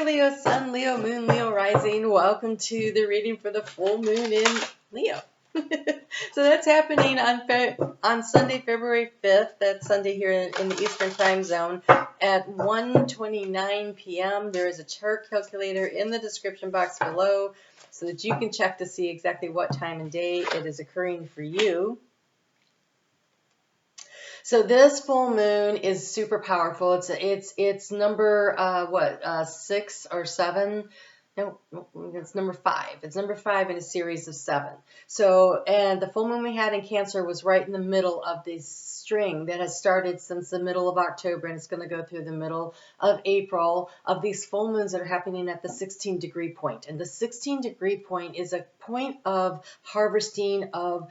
Leo Sun, Leo Moon, Leo Rising. Welcome to the reading for the full moon in Leo. So that's happening on Sunday, February 5th. That's Sunday here in the Eastern Time Zone at 1:29 p.m. There is a chart calculator in the description box below so that you can check to see exactly what time and day it is occurring for you. So this full moon is super powerful. It's number 6 or 7. No, it's number 5. It's number 5 in a series of 7. So, and the full moon we had in Cancer was right in the middle of this string that has started since the middle of October, and it's going to go through the middle of April, of these full moons that are happening at the 16-degree point. And the 16-degree point is a point of harvesting, of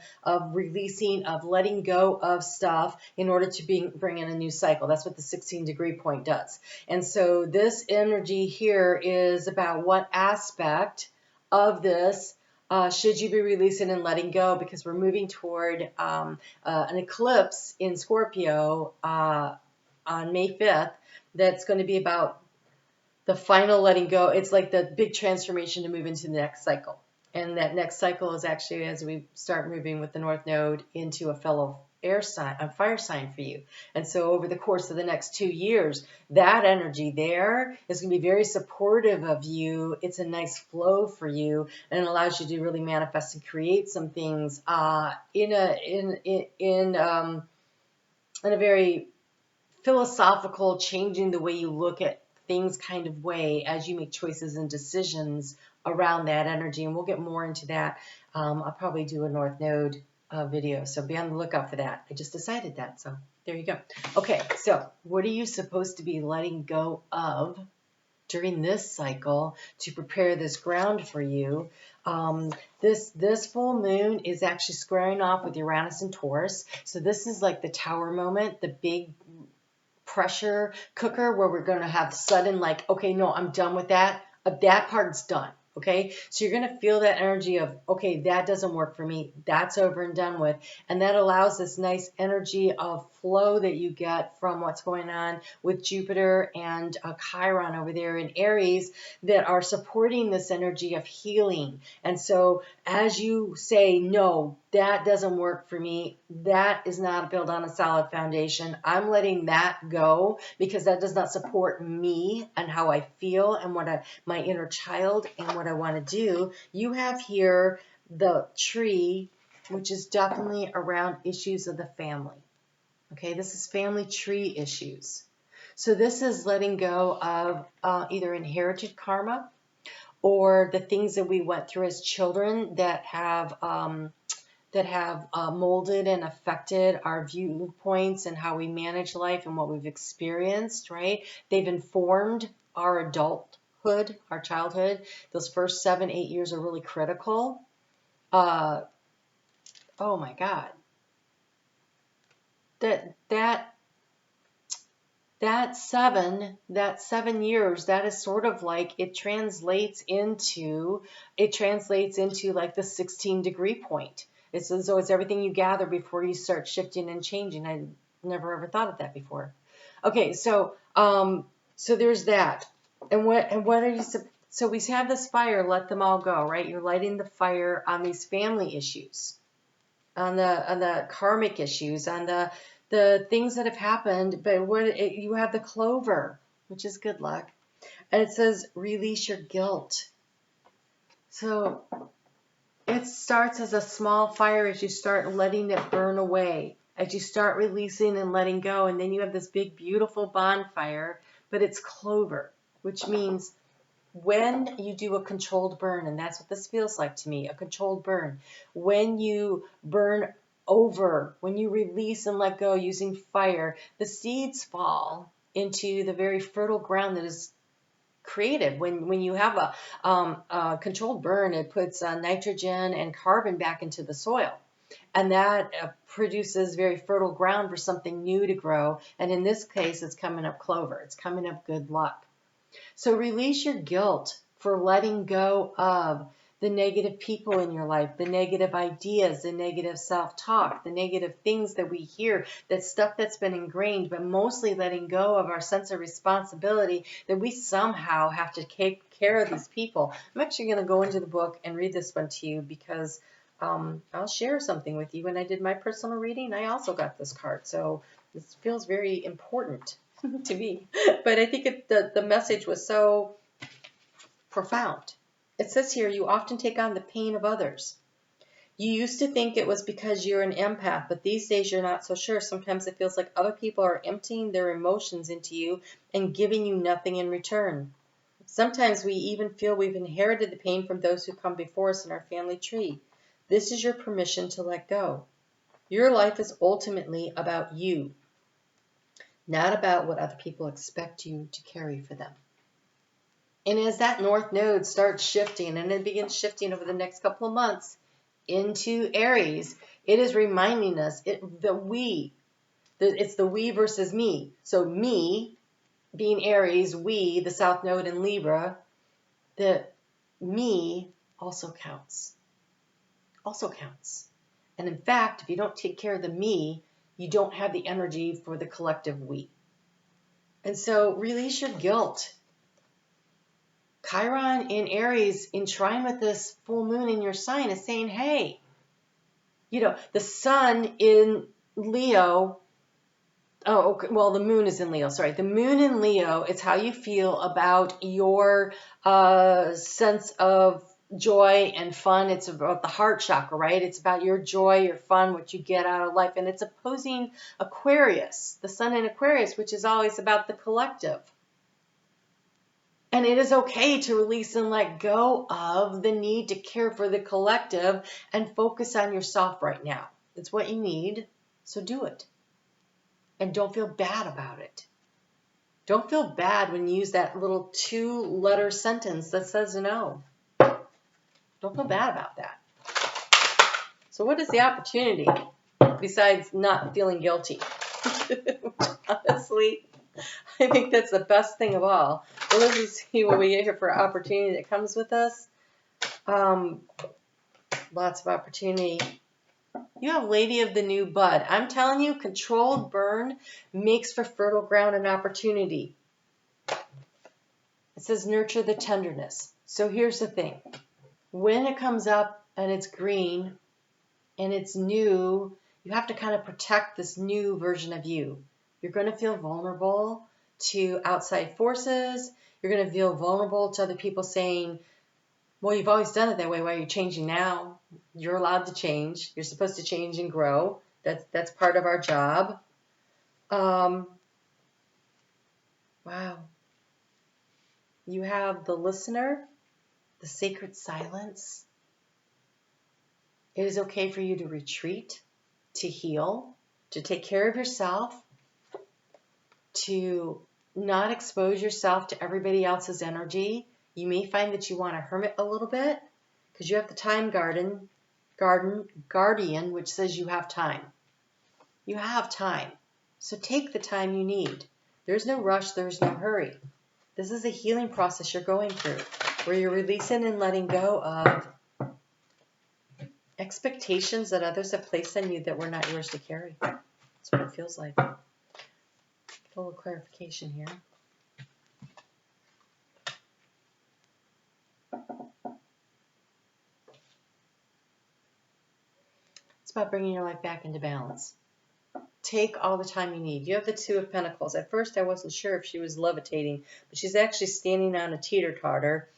releasing, of letting go of stuff in order to bring in a new cycle. That's what the 16-degree point does. And so this energy here is about what aspect of this should you be releasing and letting go, because we're moving toward an eclipse in Scorpio on May 5th that's going to be about the final letting go. It's like the big transformation to move into the next cycle. And that next cycle is actually as we start moving with the North Node into a fellow air sign, a fire sign for you. And so over the course of the next 2 years, that energy there is going to be very supportive of you. It's a nice flow for you, and it allows you to really manifest and create some things in a very philosophical, changing the way you look at things kind of way as you make choices and decisions around that energy. And we'll get more into that. I'll probably do a North Node video, so be on the lookout for that. I just decided that, so there you go. Okay, so what are you supposed to be letting go of during this cycle to prepare this ground for you? This full moon is actually squaring off with Uranus and Taurus, so this is like the tower moment, the big pressure cooker where we're going to have sudden, like, okay, no, I'm done with that. That part's done. Okay, so you're going to feel that energy of, okay, that doesn't work for me. That's over and done with. And that allows this nice energy of flow that you get from what's going on with Jupiter and Chiron over there in Aries that are supporting this energy of healing. And so as you say, no, that doesn't work for me, that is not built on a solid foundation, I'm letting that go because that does not support me and how I feel and what my inner child and what I want to do. You have here the tree, which is definitely around issues of the family. Okay, this is family tree issues. So this is letting go of either inherited karma or the things that we went through as children that have molded and affected our viewpoints and how we manage life and what we've experienced, right? They've informed our adulthood, our childhood. Those first 7-8 years are really critical. Oh my God. That 7 years, that is sort of like, it translates into like the 16-degree point. It's as though it's everything you gather before you start shifting and changing. I never ever thought of that before. Okay, so there's that. And what are you? So we have this fire. Let them all go, right? You're lighting the fire on these family issues, on the karmic issues, on the things that have happened. But you have the clover, which is good luck, and it says release your guilt. So it starts as a small fire as you start letting it burn away, as you start releasing and letting go, and then you have this big, beautiful bonfire, but it's clover, which means when you do a controlled burn, and that's what this feels like to me, a controlled burn, when you burn over, when you release and let go using fire, the seeds fall into the very fertile ground that is created. When you have a controlled burn, it puts nitrogen and carbon back into the soil, and that produces very fertile ground for something new to grow. And in this case, it's coming up clover. It's coming up good luck. So release your guilt for letting go of the negative people in your life, the negative ideas, the negative self-talk, the negative things that we hear, that stuff that's been ingrained, but mostly letting go of our sense of responsibility that we somehow have to take care of these people. I'm actually going to go into the book and read this one to you because I'll share something with you. When I did my personal reading, I also got this card. So this feels very important to me. But I think the message was so profound. It says here, you often take on the pain of others. You used to think it was because you're an empath, but these days you're not so sure. Sometimes it feels like other people are emptying their emotions into you and giving you nothing in return. Sometimes we even feel we've inherited the pain from those who come before us in our family tree. This is your permission to let go. Your life is ultimately about you, not about what other people expect you to carry for them. And as that North Node starts shifting, and it begins shifting over the next couple of months into Aries, it is reminding us it's the we versus me. So me being Aries, we, the South Node in Libra, the me also counts. Also counts. And in fact, if you don't take care of the me, you don't have the energy for the collective we. And so release your guilt. Chiron in Aries, in trine with this full moon in your sign, is saying, hey, the sun in Leo, the moon is in Leo, sorry. The moon in Leo, it's how you feel about your sense of joy and fun. It's about the heart chakra, right? It's about your joy, your fun, what you get out of life. And it's opposing Aquarius, the sun in Aquarius, which is always about the collective. And it is okay to release and let go of the need to care for the collective and focus on yourself right now. It's what you need, so do it. And don't feel bad about it. Don't feel bad when you use that little 2-letter sentence that says no. Don't feel bad about that. So what is the opportunity besides not feeling guilty? Honestly, I think that's the best thing of all. Well, let's see what we get here for opportunity that comes with us. Lots of opportunity. You have Lady of the New Bud. I'm telling you, controlled burn makes for fertile ground and opportunity. It says nurture the tenderness. So here's the thing. When it comes up and it's green and it's new, you have to kind of protect this new version of you. You're going to feel vulnerable to outside forces. You're going to feel vulnerable to other people saying, well, you've always done it that way. Why are you changing now? You're allowed to change. You're supposed to change and grow. That's part of our job. Wow. You have the listener, the sacred silence. It is okay for you to retreat, to heal, to take care of yourself, to not expose yourself to everybody else's energy. You may find that you want to hermit a little bit because you have the time guardian, which says you have time. You have time. So take the time you need. There's no rush. There's no hurry. This is a healing process you're going through where you're releasing and letting go of expectations that others have placed on you that were not yours to carry. That's what it feels like. A little clarification here. It's about bringing your life back into balance. Take all the time you need. You have the Two of Pentacles. At first, I wasn't sure if she was levitating, but she's actually standing on a teeter-totter,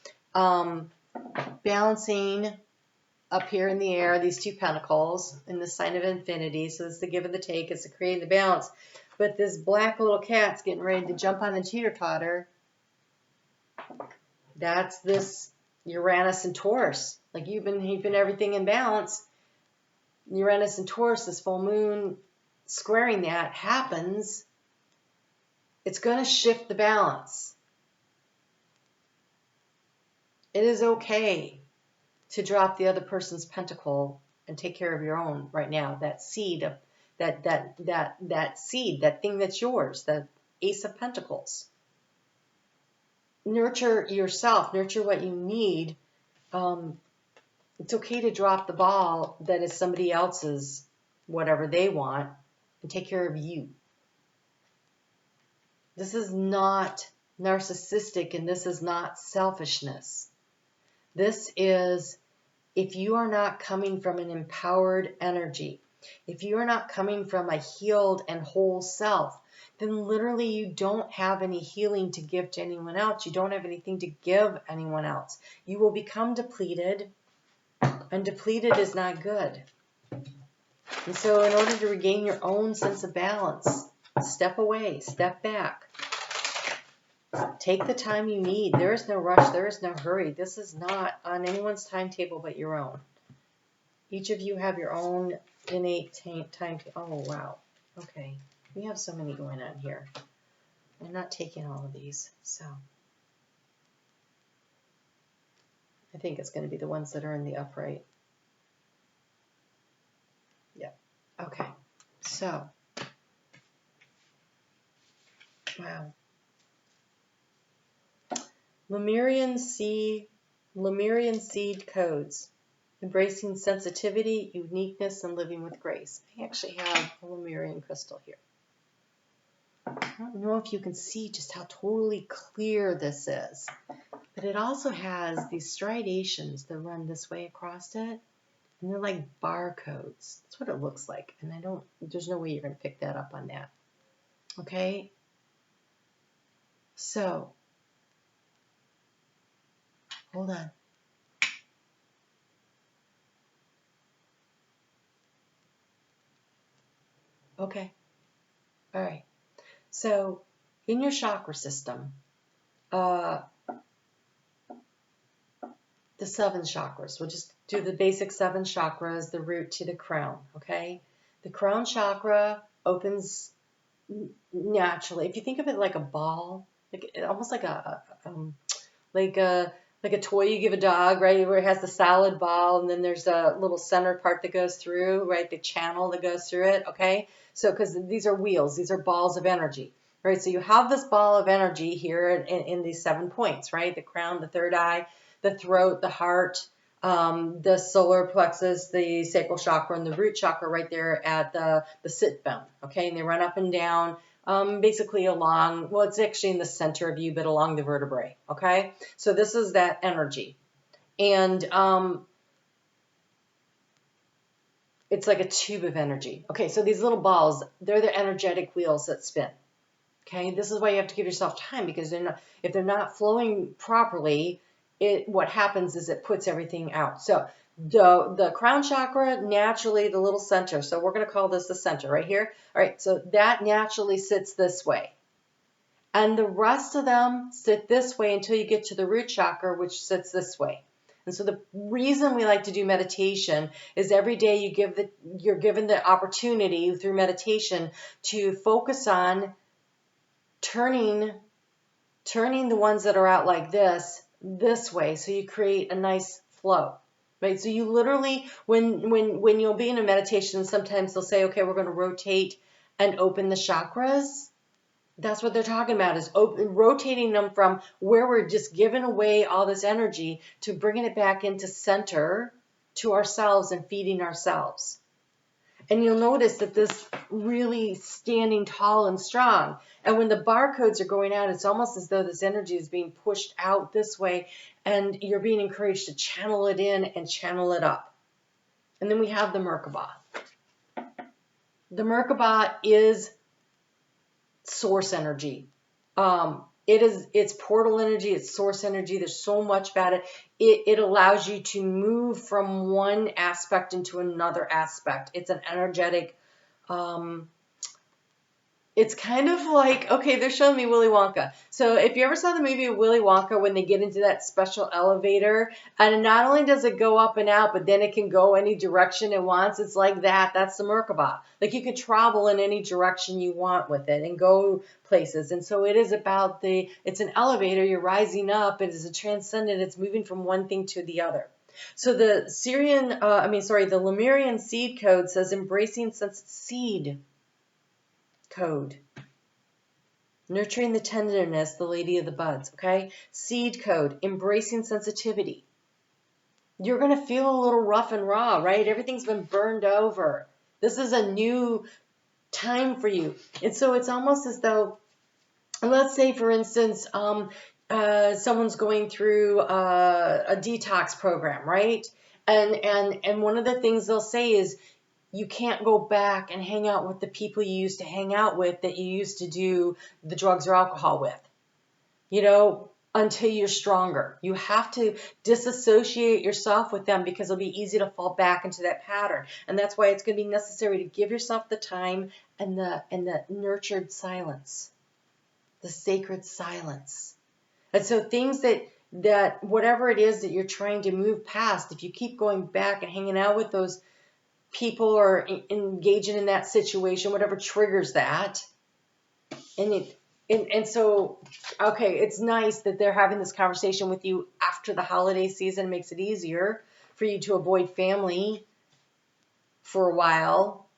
balancing up here in the air, these 2 pentacles in the sign of infinity. So it's the give and the take. It's the creating the balance. But this black little cat's getting ready to jump on the teeter-totter. That's this Uranus and Taurus. Like you've been everything in balance. Uranus and Taurus, this full moon squaring that happens. It's going to shift the balance. It is okay to drop the other person's pentacle and take care of your own right now. That seed of that seed, that thing that's yours, the Ace of Pentacles. Nurture yourself, nurture what you need. It's okay to drop the ball that is somebody else's, whatever they want, and take care of you. This is not narcissistic, and this is not selfishness. This is, if you are not coming from an empowered energy, if you are not coming from a healed and whole self, then literally you don't have any healing to give to anyone else. You don't have anything to give anyone else. You will become depleted, and depleted is not good. And so in order to regain your own sense of balance, step away, step back. Take the time you need. There is no rush. There is no hurry. This is not on anyone's timetable but your own. Each of you have your own innate timetable. Oh, wow. Okay. We have so many going on here. I'm not taking all of these, so I think it's going to be the ones that are in the upright. Yep. Okay. So, wow. Lemurian seed codes. Embracing sensitivity, uniqueness, and living with grace. I actually have a Lemurian crystal here. I don't know if you can see just how totally clear this is, but it also has these striations that run this way across it, and they're like barcodes. That's what it looks like, and there's no way you're going to pick that up on that. Okay? So, hold on. Okay. All right. So, in your chakra system, the 7 chakras. We'll just do the basic 7 chakras, the root to the crown, okay? The crown chakra opens naturally. If you think of it like a ball, almost like a toy you give a dog, right? Where it has the solid ball, and then there's a little center part that goes through, right? The channel that goes through it, okay? So, because these are wheels, these are balls of energy, right? So you have this ball of energy here in these 7 points, right? The crown, the third eye, the throat, the heart, the solar plexus, the sacral chakra, and the root chakra right there at the sit bone, okay? And they run up and down, basically along, well, it's actually in the center of you, but along the vertebrae, okay? So this is that energy. And it's like a tube of energy. Okay, so these little balls, they're the energetic wheels that spin. Okay, this is why you have to give yourself time, because if they're not flowing properly, what happens is it puts everything out. So the crown chakra, naturally the little center. So we're going to call this the center right here. All right, so that naturally sits this way. And the rest of them sit this way until you get to the root chakra, which sits this way. And so the reason we like to do meditation is every day you're given the opportunity through meditation to focus on turning the ones that are out like this way, so you create a nice flow, right? So you literally, when you'll be in a meditation, sometimes they'll say, okay, we're going to rotate and open the chakras. That's what they're talking about, is rotating them from where we're just giving away all this energy to bringing it back into center to ourselves and feeding ourselves. And you'll notice that this really standing tall and strong. And when the barcodes are going out, it's almost as though this energy is being pushed out this way, and you're being encouraged to channel it in and channel it up. And then we have the Merkaba. The Merkaba is source energy. It's portal energy, it's source energy. There's so much about it. It allows you to move from one aspect into another aspect. It's an energetic, it's kind of like, okay, they're showing me Willy Wonka. So if you ever saw the movie Willy Wonka, when they get into that special elevator, and not only does it go up and out, but then it can go any direction it wants. It's like that. That's the Merkaba. Like, you can travel in any direction you want with it and go places. And so it is about it's an elevator. You're rising up. It is a transcendent. It's moving from one thing to the other. So the the Lemurian seed code says embracing seed code. Nurturing the tenderness, the lady of the buds, okay? Seed code, embracing sensitivity. you're going to feel a little rough and raw, right? Everything's been burned over. This is a new time for you. And so it's almost as though, let's say, for instance, someone's going through a detox program, right? And one of the things they'll say is, you can't go back and hang out with the people you used to hang out with that you used to do the drugs or alcohol with, until you're stronger. You have to disassociate yourself with them because it'll be easy to fall back into that pattern. And that's why it's going to be necessary to give yourself the time and the nurtured silence, the sacred silence. And so things that whatever it is that you're trying to move past, if you keep going back and hanging out with those people or engaging in that situation, whatever triggers that, and so, okay, it's nice that they're having this conversation with you after the holiday season. It makes it easier for you to avoid family for a while,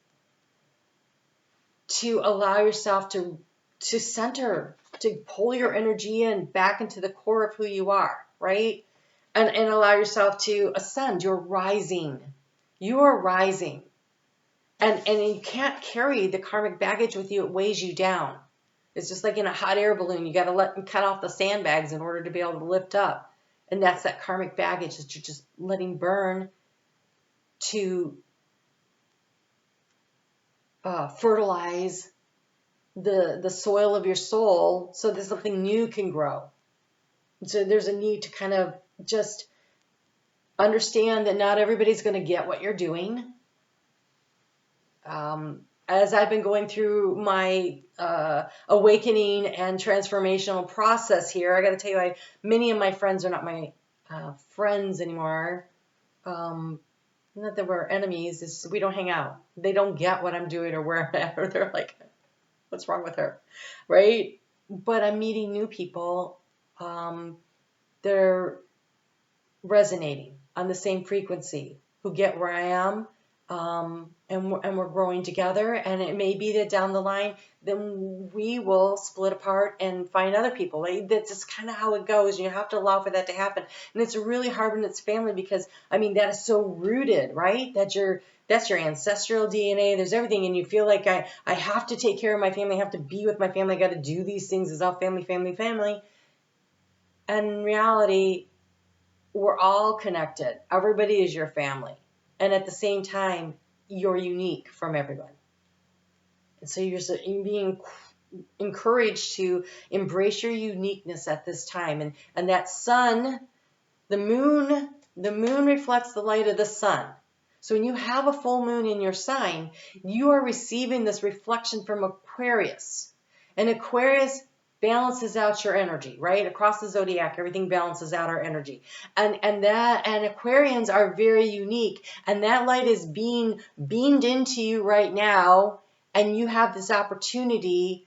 to allow yourself to center, to pull your energy in back into the core of who you are, right? And allow yourself to ascend. You're rising. You are rising. And you can't carry the karmic baggage with you. It weighs you down. It's just like in a hot air balloon. You got to cut off the sandbags in order to be able to lift up. And that's that karmic baggage that you're just letting burn to fertilize the soil of your soul so that something new can grow. So there's a need to kind of just understand that not everybody's going to get what you're doing. As I've been going through my awakening and transformational process here, I got to tell you, many of my friends are not my friends anymore. Not that we're enemies, it's we don't hang out. They don't get what I'm doing or where I'm at, or they're like, what's wrong with her, right? But I'm meeting new people. They're resonating on the same frequency, who get where I am. And we're growing together, and it may be that down the line, then we will split apart and find other people. Like, that's just kind of how it goes. You have to allow for that to happen. And it's really hard when it's family because, that is so rooted, right? That's your ancestral DNA. There's everything. And you feel like I have to take care of my family. I have to be with my family. I got to do these things. It's all family, family, family. And in reality, we're all connected. Everybody is your family. And at the same time, you're unique from everyone. And so you're being encouraged to embrace your uniqueness at this time. And that sun, the moon reflects the light of the sun. So when you have a full moon in your sign, you are receiving this reflection from Aquarius. And Aquarius balances out your energy, right? Across the zodiac, everything balances out our energy. And Aquarians are very unique. And that light is being beamed into you right now. And you have this opportunity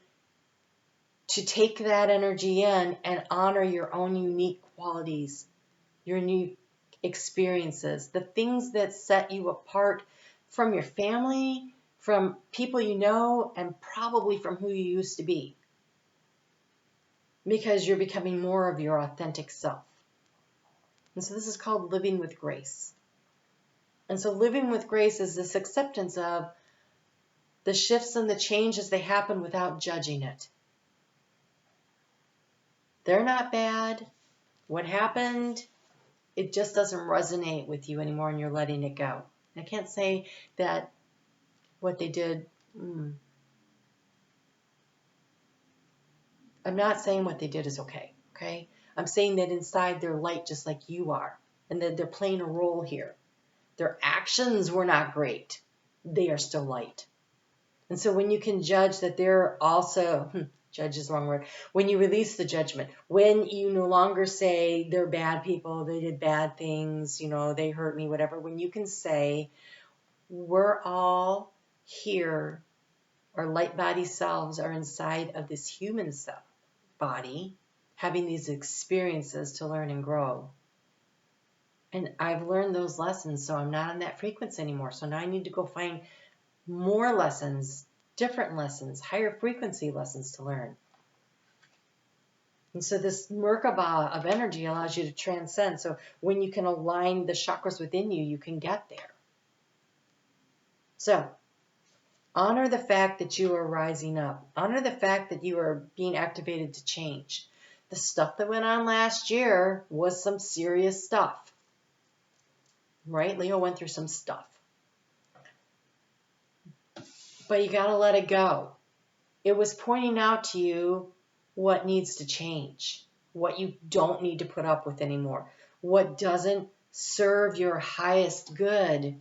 to take that energy in and honor your own unique qualities, your unique experiences, the things that set you apart from your family, from people you know, and probably from who you used to be. Because you're becoming more of your authentic self. And so this is called living with grace. And so living with grace is this acceptance of the shifts and the changes, they happen without judging it. They're not bad. What happened, it just doesn't resonate with you anymore and you're letting it go. I can't say that what they did, I'm not saying what they did is okay, okay? I'm saying that inside they're light just like you are, and that they're playing a role here. Their actions were not great. They are still light. And so when you can judge that they're also, judge is the wrong word, when you release the judgment, when you no longer say they're bad people, they did bad things, they hurt me, whatever, when you can say, we're all here, our light body selves are inside of this human self. Body, having these experiences to learn and grow. And I've learned those lessons, so I'm not on that frequency anymore. So now I need to go find more lessons, different lessons, higher frequency lessons to learn. And so this Merkaba of energy allows you to transcend. So when you can align the chakras within you, you can get there. So honor the fact that you are rising up. Honor the fact that you are being activated to change. The stuff that went on last year was some serious stuff. Right? Leo went through some stuff. But you got to let it go. It was pointing out to you what needs to change, what you don't need to put up with anymore, what doesn't serve your highest good.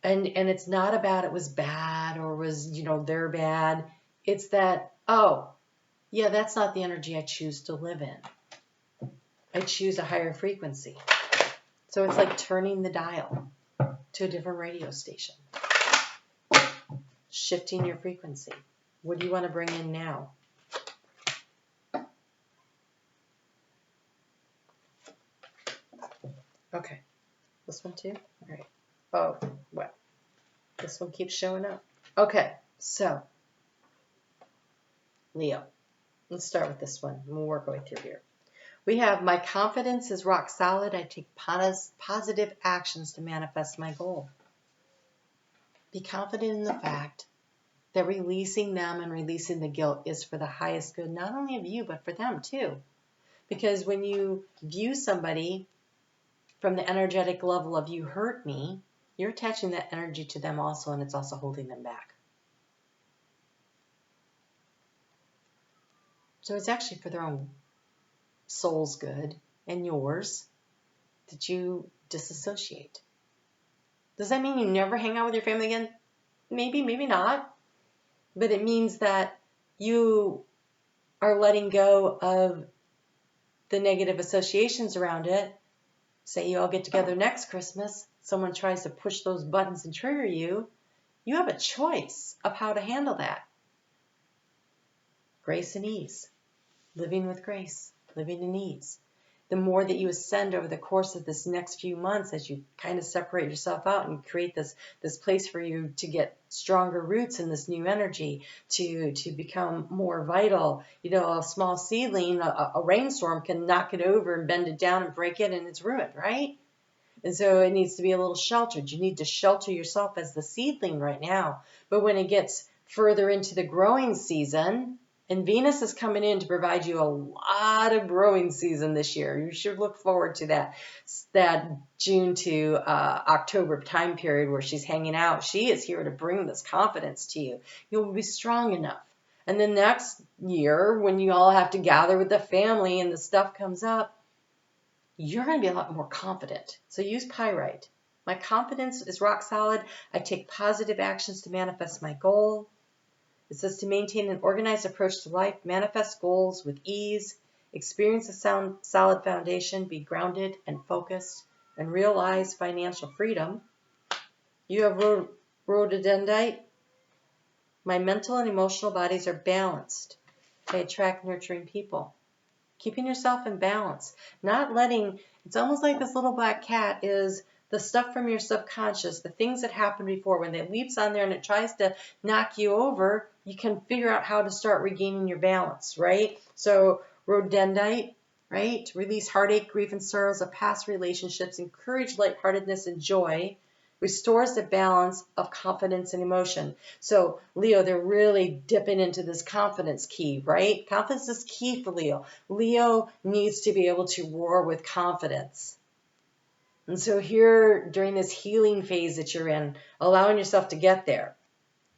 And it's not about it was bad or was, they're bad. It's that, oh, yeah, that's not the energy I choose to live in. I choose a higher frequency. So it's like turning the dial to a different radio station. Shifting your frequency. What do you want to bring in now? Okay. This one too? All right. Oh, well. This one keeps showing up. Okay. So, Leo. Let's start with this one. We'll work our way through here. We have, my confidence is rock solid. I take positive actions to manifest my goal. Be confident in the fact that releasing them and releasing the guilt is for the highest good, not only of you, but for them too. Because when you view somebody from the energetic level of you hurt me, you're attaching that energy to them also, and it's also holding them back. So it's actually for their own soul's good and yours that you disassociate. Does that mean you never hang out with your family again? Maybe, maybe not. But it means that you are letting go of the negative associations around it. Say you all get together next Christmas, someone tries to push those buttons and trigger you. You have a choice of how to handle that. Grace and ease. Living with grace. Living in ease. The more that you ascend over the course of this next few months, as you kind of separate yourself out and create this place for you to get stronger roots in this new energy, to become more vital. A small seedling, a rainstorm can knock it over and bend it down and break it, and it's ruined, right? And so it needs to be a little sheltered. You need to shelter yourself as the seedling right now. But when it gets further into the growing season, and Venus is coming in to provide you a lot of growing season this year. You should look forward to that June to October time period where she's hanging out. She is here to bring this confidence to you. You'll be strong enough. And then next year, when you all have to gather with the family and the stuff comes up, you're going to be a lot more confident. So use pyrite. My confidence is rock solid. I take positive actions to manifest my goal. It says to maintain an organized approach to life, manifest goals with ease, experience a solid foundation, be grounded and focused, and realize financial freedom. You have rhododendite. My mental and emotional bodies are balanced. I attract nurturing people. Keeping yourself in balance. Not letting, it's almost like this little black cat is the stuff from your subconscious, the things that happened before, when it leaps on there and it tries to knock you over, you can figure out how to start regaining your balance, right? So rhododendite, right? Release heartache, grief, and sorrows of past relationships, encourage lightheartedness and joy, restores the balance of confidence and emotion. So Leo, they're really dipping into this confidence key, right? Confidence is key for Leo. Leo needs to be able to roar with confidence. And so here, during this healing phase that you're in, allowing yourself to get there.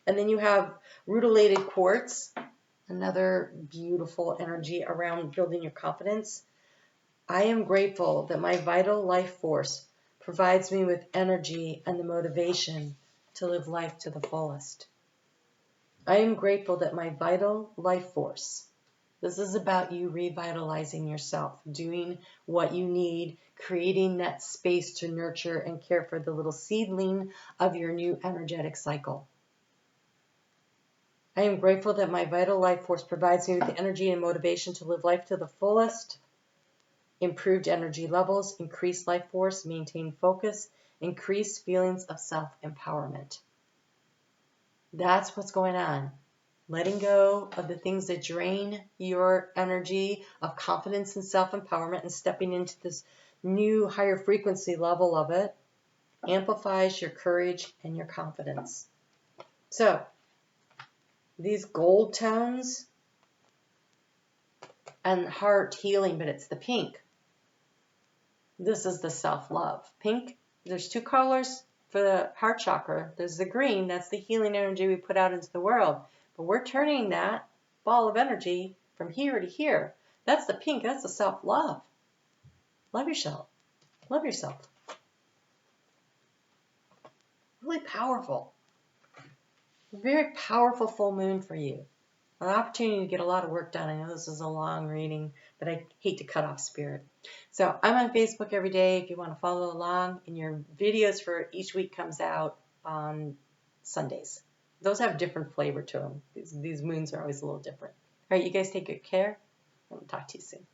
And then you have rutilated quartz, another beautiful energy around building your confidence. I am grateful that my vital life force provides me with energy and the motivation to live life to the fullest. I am grateful that my vital life force, this is about you revitalizing yourself, doing what you need, creating that space to nurture and care for the little seedling of your new energetic cycle. I am grateful that my vital life force provides me with the energy and motivation to live life to the fullest, improved energy levels, increased life force, maintain focus, increased feelings of self-empowerment. That's what's going on. letting go of the things that drain your energy of confidence and self-empowerment and stepping into this new higher frequency level of it amplifies your courage and your confidence. So these gold tones and heart healing, but it's the pink. This is the self-love. Pink, there's two colors for the heart chakra. There's the green, that's the healing energy we put out into the world. But we're turning that ball of energy from here to here. That's the pink, that's the self-love. Love yourself. Love yourself. Really powerful. A very powerful full moon for you. An opportunity to get a lot of work done. I know this is a long reading, but I hate to cut off spirit. So I'm on Facebook every day if you want to follow along, and your videos for each week comes out on Sundays. Those have different flavor to them. These moons are always a little different. All right, you guys take good care. I'll talk to you soon.